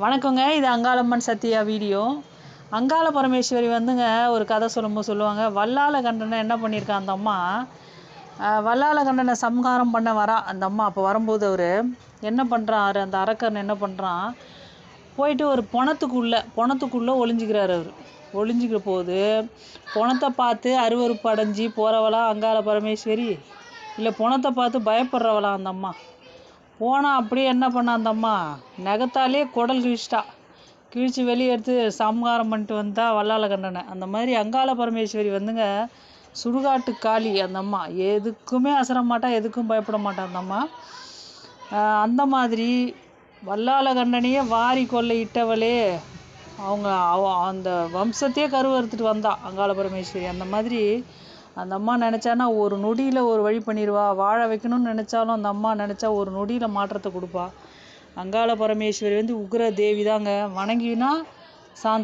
வணக்கங்க. இது அங்காளம்மன் சத்யா வீடியோ. அங்காள பரமேஸ்வரி வந்துங்க ஒரு கதை சொல்லுவாங்க. வல்லாள கண்டனை என்ன பண்ணியிருக்கா அந்த அம்மா, வல்லாள கண்டனை சம்ஹாரம் பண்ண வரா அந்த அம்மா. அப்போ வரும்போது அவர் என்ன பண்ணுறாரு, அந்த அரக்கன் என்ன பண்ணுறான், போயிட்டு ஒரு பொணத்துக்குள்ளே ஒளிஞ்சிக்கிறார். அவர் ஒளிஞ்சிக்கிற போது பொணத்தை பார்த்து அருவருப்பு அடைஞ்சி போகிறவளா அங்காள பரமேஸ்வரி, இல்லை பொணத்தை பார்த்து பயப்படுறவளா அந்த அம்மா? போனால் அப்படியே என்ன பண்ண அந்த அம்மா, நகத்தாலே குடல் கிழிச்சு வெளியே எடுத்து சம்ஹாரம் பண்ணிட்டு வந்தா வல்லாள கண்டனை. அந்த மாதிரி அங்காள பரமேஸ்வரி வந்துங்க சுடுகாட்டு காளி அந்த அம்மா. எதுக்குமே அசர மாட்டா, எதுக்கும் பயப்பட மாட்டா அந்த அம்மா. அந்த மாதிரி வல்லாள கண்டனையே வாரி கொள்ளையிட்டவளே, அந்த வம்சத்தையே கருவறுத்துட்டு வந்தா அங்காள பரமேஸ்வரி. அந்த மாதிரி அந்த அம்மா நினச்சானா ஒரு நொடியில் ஒரு வழி பண்ணிடுவா. வாழ வைக்கணும்னு நினச்சாலும் அந்த அம்மா நினச்சா ஒரு நொடியில் மாற்றத்தை கொடுப்பா. அங்காள பரமேஸ்வரி வந்து உக்ர தேவி தாங்க. வணங்கினா சாந்த